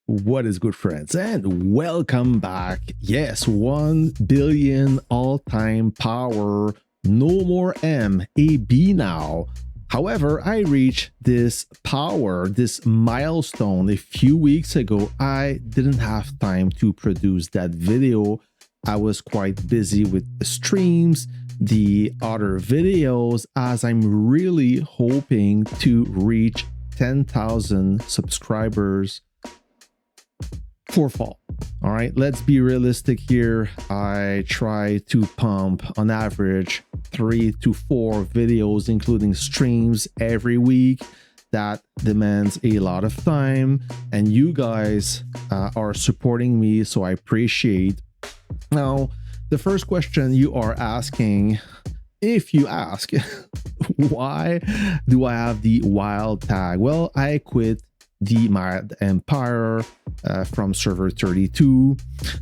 What is good, friends, and welcome back. Yes, 1 billion all-time power, no more M, a B now. However, I reached this power, this milestone a few weeks ago. I didn't have time to produce that video. I was quite busy with the streams, the other videos, as I'm really hoping to reach 10,000 subscribers for fall. All right, let's be realistic here. I try to pump on average 3 to 4 videos, including streams every week. That demands a lot of time, and you guys are supporting me, so I appreciate. Now, the first question you are asking, if you ask, why do I have the wild tag? Well, I quit the Mad Empire from server 32.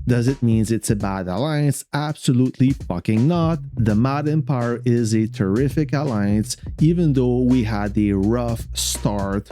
Does it mean it's a bad alliance? Absolutely fucking not. The Mad Empire is a terrific alliance, even though we had a rough start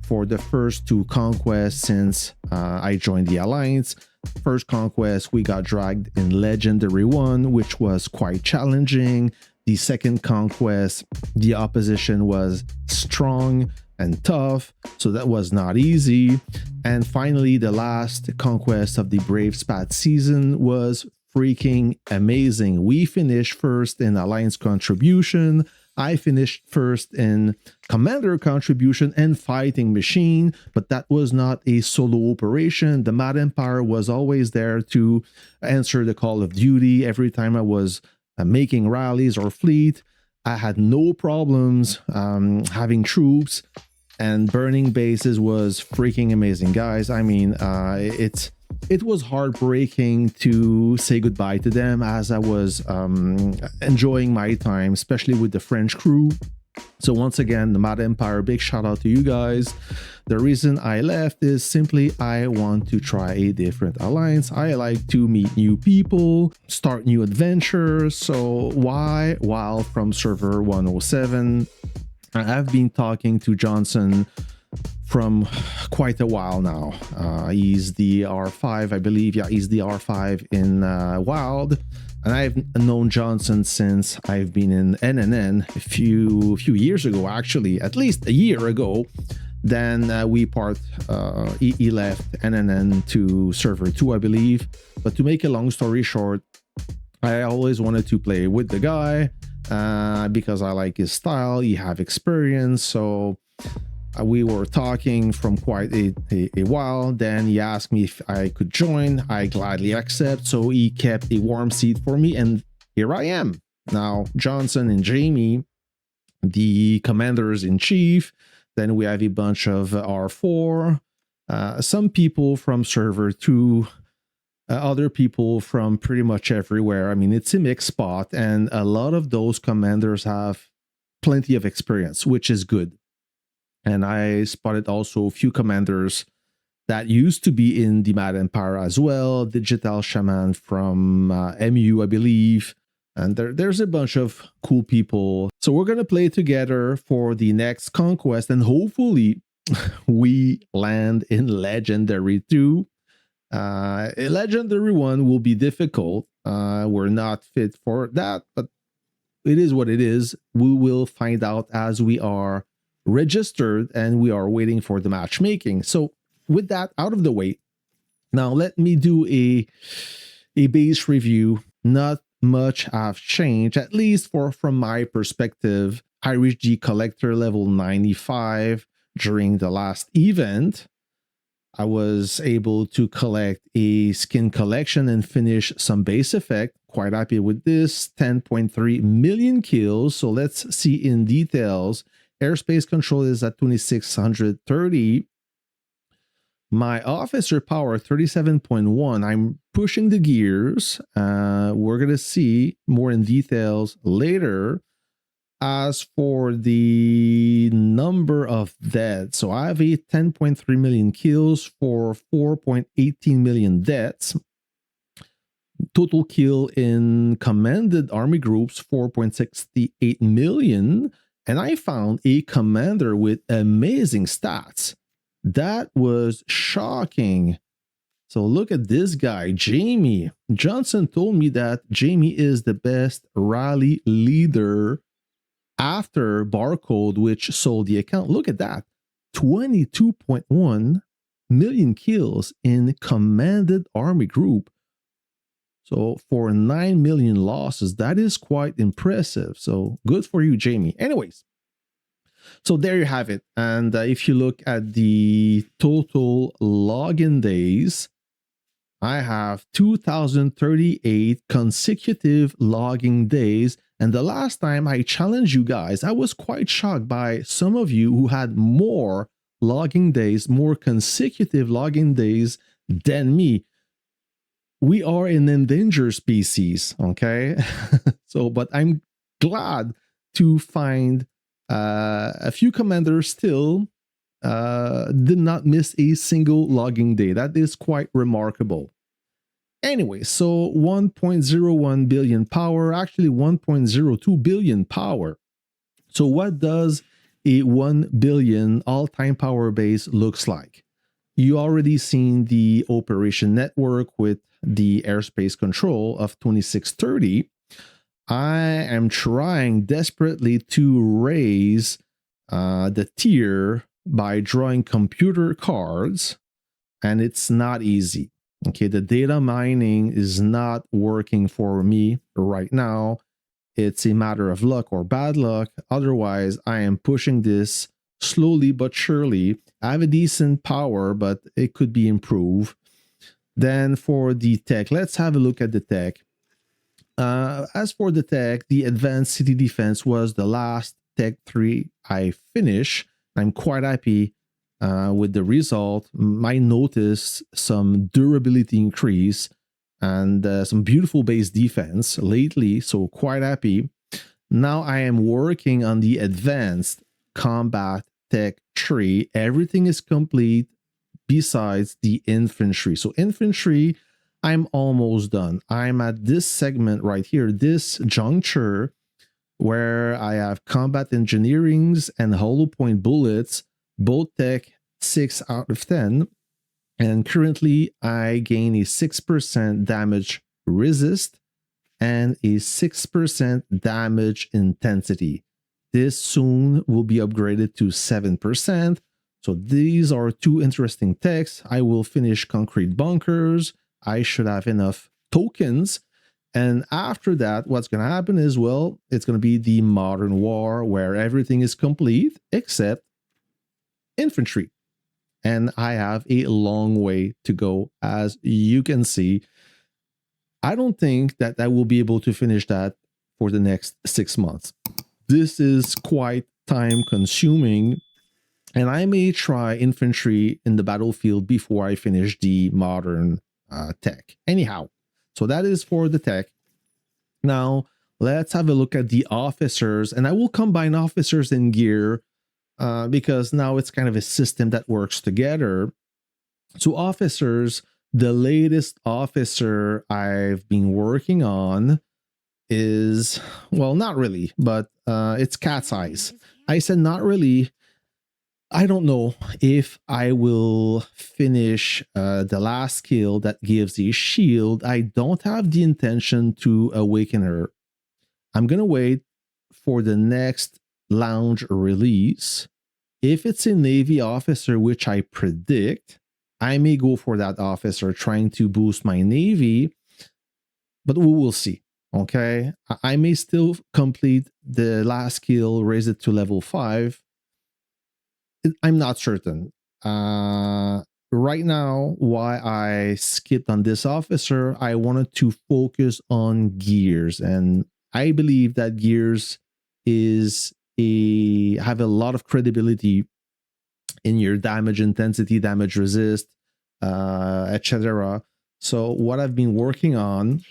for the first 2 conquests since I joined the alliance. First conquest, we got dragged in Legendary 1, which was quite challenging. The second conquest, the opposition was strong and tough, so that was not easy. And finally, the last conquest of the Brave Spat season was freaking amazing. We finished first in Alliance contribution. I finished first in Commander contribution and Fighting Machine, but that was not a solo operation. The Mad Empire was always there to answer the call of duty every time I was making rallies or fleet. I had no problems having troops, and burning bases was freaking amazing, guys. I mean, it was heartbreaking to say goodbye to them, as I was enjoying my time, especially with the French crew. So once again, the Mad Empire, big shout out to you guys. The reason I left is simply I want to try a different alliance. I like to meet new people, start new adventures. So why? While from server 107, I've been talking to Johnson from quite a while now. He's the R5, I believe. Yeah, he's the R5 in Wild. And I've known Johnson since I've been in NNN a few years ago, actually, at least a year ago. Then he left NNN to server 2, I believe. But to make a long story short, I always wanted to play with the guy because I like his style. He have experience, so we were talking from quite a while. Then he asked me if I could join. I gladly accept. So he kept a warm seat for me, and here I am. Now, Johnson and Jamie, the commanders in chief. Then we have a bunch of R4, some people from server 2, other people from pretty much everywhere. I mean, it's a mixed spot, and a lot of those commanders have plenty of experience, which is good. And I spotted also a few commanders that used to be in the Mad Empire as well. Digital Shaman from MU, I believe. And there's a bunch of cool people. So we're going to play together for the next conquest. And hopefully we land in Legendary 2. Legendary 1 will be difficult. We're not fit for that. But it is what it is. We will find out as we are registered and we are waiting for the matchmaking. So with that out of the way, now let me do a base review. Not much have changed, at least from my perspective. I reached the collector level 95 during the last event. I was able to collect a skin collection and finish some base effect. Quite happy with this. 10.3 million kills. So let's see in details. Airspace control is at 2630. My officer power 37.1. I'm pushing the gears. We're going to see more in details later. As for the number of deaths, so I have a 10.3 million kills for 4.18 million deaths. Total kill in commanded army groups 4.68 million. And I found a commander with amazing stats. That was shocking. So look at this guy, Jamie. Johnson told me that Jamie is the best rally leader after Barcode, which sold the account. Look at that. 22.1 million kills in commanded army group. So for 9 million losses, that is quite impressive. So good for you, Jamie. Anyways, so there you have it. And if you look at the total login days, I have 2,038 consecutive logging days. And the last time I challenged you guys, I was quite shocked by some of you who had more logging days, more consecutive logging days than me. We are an endangered species, okay? So, but I'm glad to find a few commanders still did not miss a single logging day. That is quite remarkable. Anyway, so 1.01 billion power, actually 1.02 billion power. So what does a 1 billion all-time power base looks like? You already seen the operation network with the airspace control of 2630. I am trying desperately to raise the tier by drawing computer cards, and it's not easy. Okay, the data mining is not working for me right now. It's a matter of luck or bad luck. Otherwise, I am pushing this slowly but surely. I have a decent power, but it could be improved. Then for the tech, let's have a look at the tech. As for the tech, the advanced city defense was the last tech 3 I finished. I'm quite happy with the result. I noticed some durability increase and some beautiful base defense lately, so quite happy. Now I am working on the advanced combat tech tree. Everything is complete besides the infantry. So infantry, I'm almost done. I'm at this segment right here, this juncture where I have combat engineerings and hollow point bullets, both tech 6 out of 10. And currently I gain a 6% damage resist and a 6% damage intensity. This soon will be upgraded to 7%. So these are two interesting techs. I will finish concrete bunkers. I should have enough tokens. And after that, what's going to happen is, well, it's going to be the modern war where everything is complete except infantry. And I have a long way to go, as you can see. I don't think that I will be able to finish that for the next 6 months. This is quite time consuming, and I may try infantry in the battlefield before I finish the modern tech. Anyhow, so that is for the tech. Now, let's have a look at the officers, and I will combine officers and gear because now it's kind of a system that works together. So officers, the latest officer I've been working on is, well, not really, but it's cat's eyes. I said not really. I don't know if I will finish the last skill that gives a shield. I don't have the intention to awaken her. I'm going to wait for the next lounge release. If it's a Navy officer, which I predict, I may go for that officer trying to boost my Navy, but we will see. Okay, I may still complete the last skill, raise it to level 5. I'm not certain. Right now, why I skipped on this officer, I wanted to focus on gears, and I believe that gears have a lot of credibility in your damage intensity, damage resist, etc. So what I've been working on,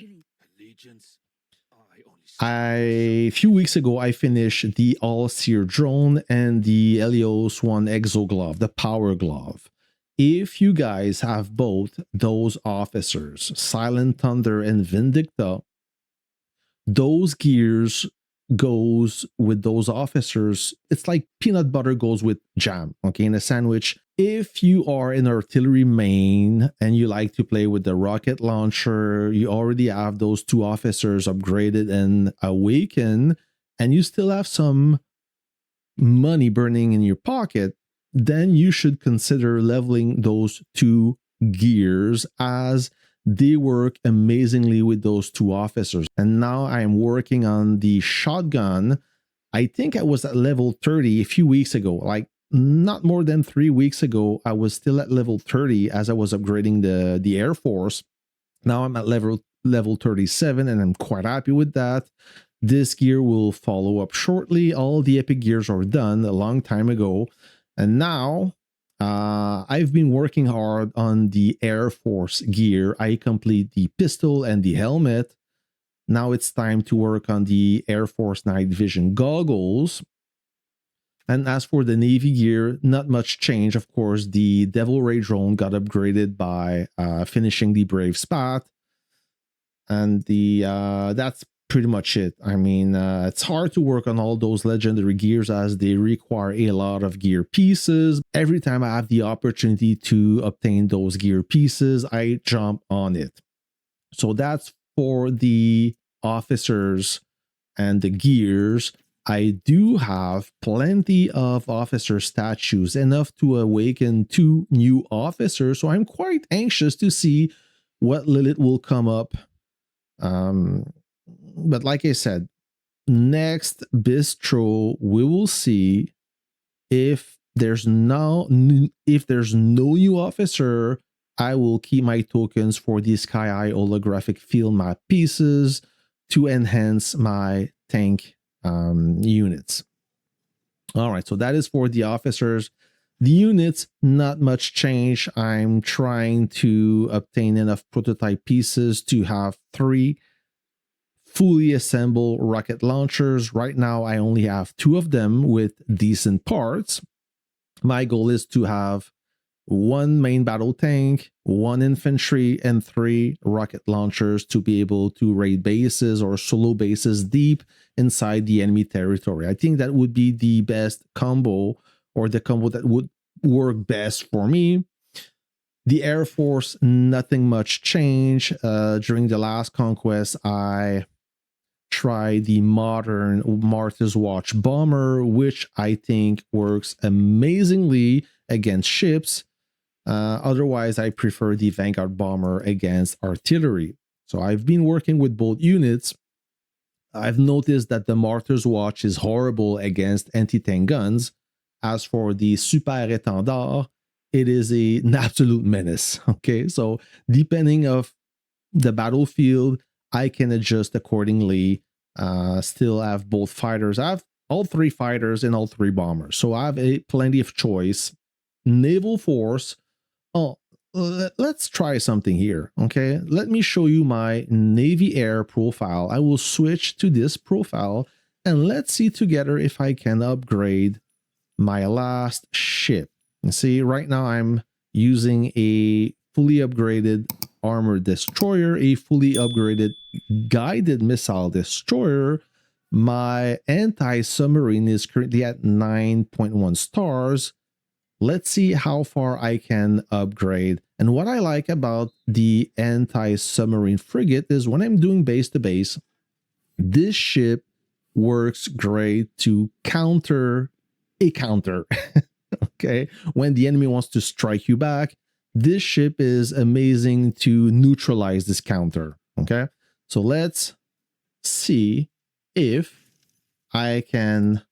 a few weeks ago, I finished the All-Seer drone and the Helios 1 Exo glove, the power glove. If you guys have both those officers, Silent Thunder and Vindicta, those gears goes with those officers. It's like peanut butter goes with jam, okay, in a sandwich. If you are an artillery main and you like to play with the rocket launcher, you already have those 2 officers upgraded and awakened, and you still have some money burning in your pocket, then you should consider leveling those 2 gears, as they work amazingly with those 2 officers. And now I'm working on the shotgun. I think I was at level 30 a few weeks ago, like not more than 3 weeks ago. I was still at level 30 as I was upgrading the Air Force. Now I'm at level 37, and I'm quite happy with that. This gear will follow up shortly. All the epic gears are done a long time ago. And now I've been working hard on the Air Force gear. I complete the pistol and the helmet. Now it's time to work on the Air Force night vision goggles. And as for the Navy gear, not much change. Of course, the Devil Ray drone got upgraded by finishing the Brave Spot. And that's pretty much it. I mean, it's hard to work on all those legendary gears as they require a lot of gear pieces. Every time I have the opportunity to obtain those gear pieces, I jump on it. So that's for the officers and the gears. I do have plenty of officer statues, enough to awaken 2 new officers. So I'm quite anxious to see what Lilith will come up. But like I said, next bistro, we will see if there's no new officer. I will keep my tokens for the Sky Eye holographic field map pieces to enhance my tank units. All right, so that is for the officers. The units, not much change. I'm trying to obtain enough prototype pieces to have 3 fully assembled rocket launchers. Right now, I only have 2 of them with decent parts. My goal is to have 1 main battle tank, 1 infantry, and 3 rocket launchers to be able to raid bases or solo bases deep inside the enemy territory. I think that would be the best combo, or the combo that would work best for me. The Air Force, nothing much change. During the last conquest, I tried the modern Martha's Watch bomber, which I think works amazingly against ships. Otherwise, I prefer the Vanguard bomber against artillery. So I've been working with both units. I've noticed that the Martyr's Watch is horrible against anti-tank guns. As for the Super Étendard, it is an absolute menace. Okay, so depending of the battlefield, I can adjust accordingly. Still have both fighters. I have all 3 fighters and all 3 bombers. So I have plenty of choice. Naval force. Oh, let's try something here. Okay, let me show you my Navy Air profile. I will switch to this profile and let's see together if I can upgrade my last ship. And see, right now I'm using a fully upgraded armored destroyer, a fully upgraded guided missile destroyer. My anti-submarine is currently at 9.1 stars. Let's see how far I can upgrade. And what I like about the anti-submarine frigate is when I'm doing base to base, this ship works great to counter a counter. Okay, when the enemy wants to strike you back, this ship is amazing to neutralize this counter. Okay, so let's see if I can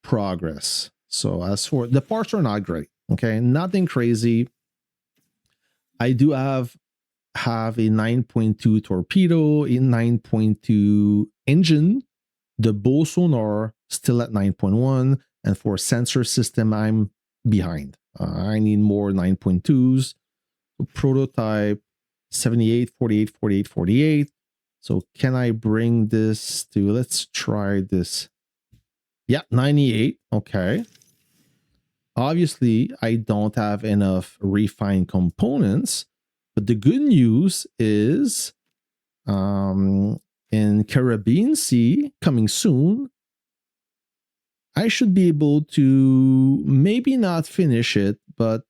progress. So as for the parts are not great. Okay, nothing crazy. I do have a 9.2 torpedo, a 9.2 engine. The bow sonar still at 9.1, and for sensor system, I'm behind. I need more 9.2s. So prototype 78, 48, 48, 48. So can I bring this to, let's try this. Yeah, 98. Okay. Obviously, I don't have enough refined components, but the good news is in Caribbean Sea coming soon, I should be able to maybe not finish it, but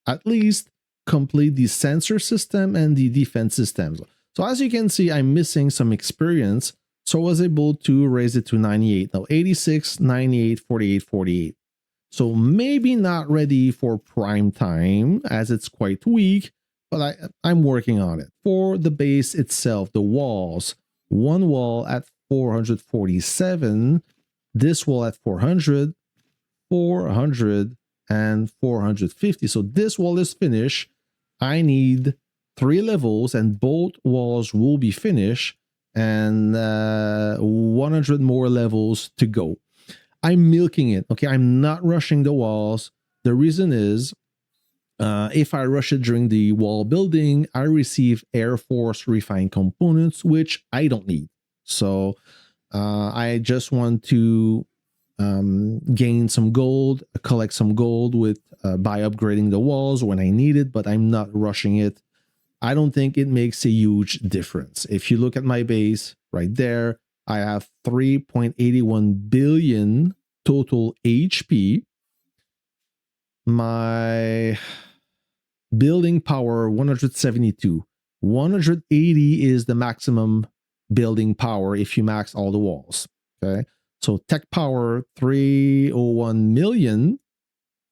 at least complete the sensor system and the defense systems. So as you can see, I'm missing some experience. So I was able to raise it to 98. Now 86, 98, 48, 48. So maybe not ready for prime time as it's quite weak, but I'm working on it. For the base itself, the walls, one wall at 447, this wall at 400, 400, and 450. So this wall is finished. I need 3 levels and both walls will be finished and 100 more levels to go. I'm milking it. Okay, I'm not rushing the walls. The reason is if I rush it during the wall building, I receive Air Force refined components, which I don't need. So I just want to gain some gold, collect some gold with by upgrading the walls when I need it, but I'm not rushing it. I don't think it makes a huge difference. If you look at my base right there, I have 3.81 billion total HP. My building power 172. 180 is the maximum building power if you max all the walls. Okay. So tech power 301 million.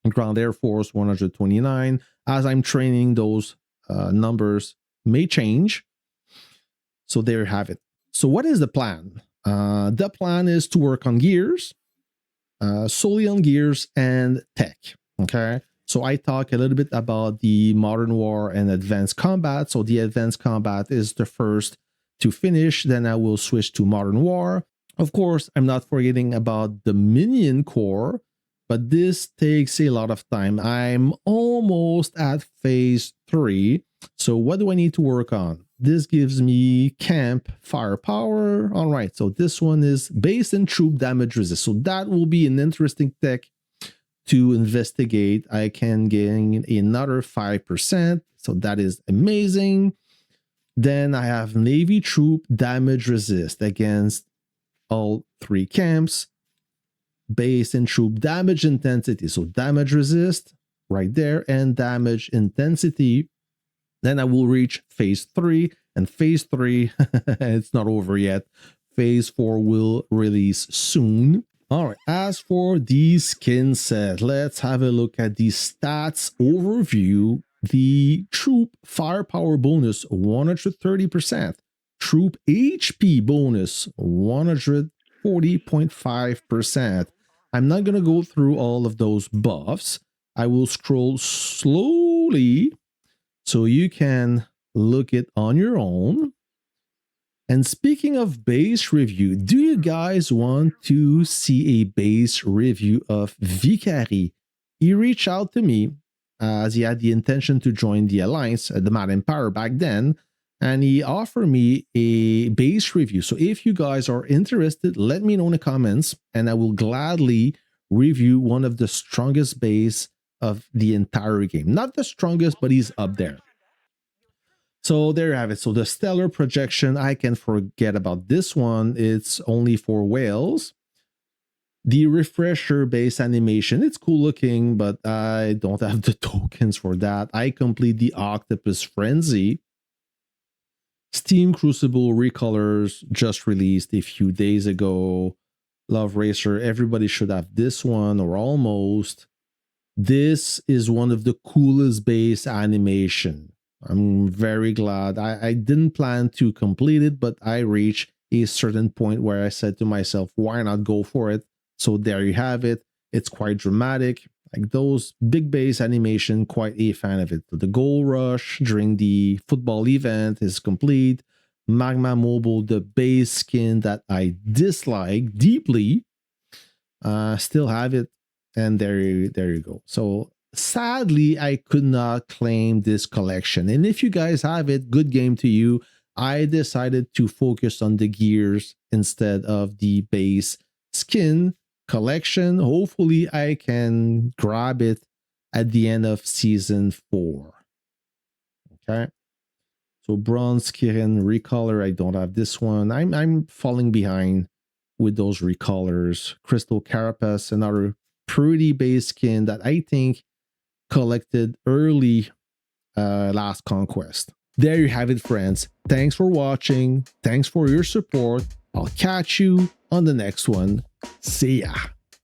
Ground Air Force 129. As I'm training, those numbers may change. So there you have it. So what is the plan? The plan is to work on gears, solely on gears and tech. Okay. So I talk a little bit about the Modern War and Advanced Combat. So the Advanced Combat is the first to finish. Then I will switch to Modern War. Of course, I'm not forgetting about the Minion Core, but this takes a lot of time. I'm almost at phase 3. So what do I need to work on? This gives me camp firepower. All right, so this one is base and troop damage resist. So that will be an interesting tech to investigate. I can gain another 5%. So that is amazing. Then I have Navy troop damage resist against all 3 camps. Base and troop damage intensity. So damage resist right there and damage intensity. Then I will reach phase 3, and phase 3, it's not over yet. Phase 4 will release soon. All right, as for the skin set, let's have a look at the stats overview. The troop firepower bonus 130%, troop HP bonus 140.5%. I'm not going to go through all of those buffs. I will scroll slowly so you can look it on your own. And speaking of base review, do you guys want to see a base review of Vicari? He reached out to me as he had the intention to join the Alliance, the Mad Empire back then, and he offered me a base review. So if you guys are interested, let me know in the comments, and I will gladly review one of the strongest base of the entire game. Not the strongest, but he's up there. So there you have it. So the stellar projection, I can forget about this one. It's only for whales. The refresher base animation, it's cool looking, but I don't have the tokens for that. I complete the Octopus Frenzy. Steam Crucible recolors just released a few days ago. Love Racer, everybody should have this one or almost. This is one of the coolest base animation. I'm very glad. I didn't plan to complete it, but I reached a certain point where I said to myself, why not go for it? So there you have it. It's quite dramatic. Like those big base animation, quite a fan of it. The goal rush during the football event is complete. Magma Mobile, the base skin that I dislike deeply, still have it. And there you go. So sadly, I could not claim this collection. And if you guys have it, good game to you. I decided to focus on the gears instead of the base skin collection. Hopefully, I can grab it at the end of season 4. Okay. So bronze Kirin recolor. I don't have this one. I'm falling behind with those recolors. Crystal Carapace, another pretty base skin that I think collected early last conquest. There you have it, friends. Thanks for watching. Thanks for your support. I'll catch you on the next one. See ya.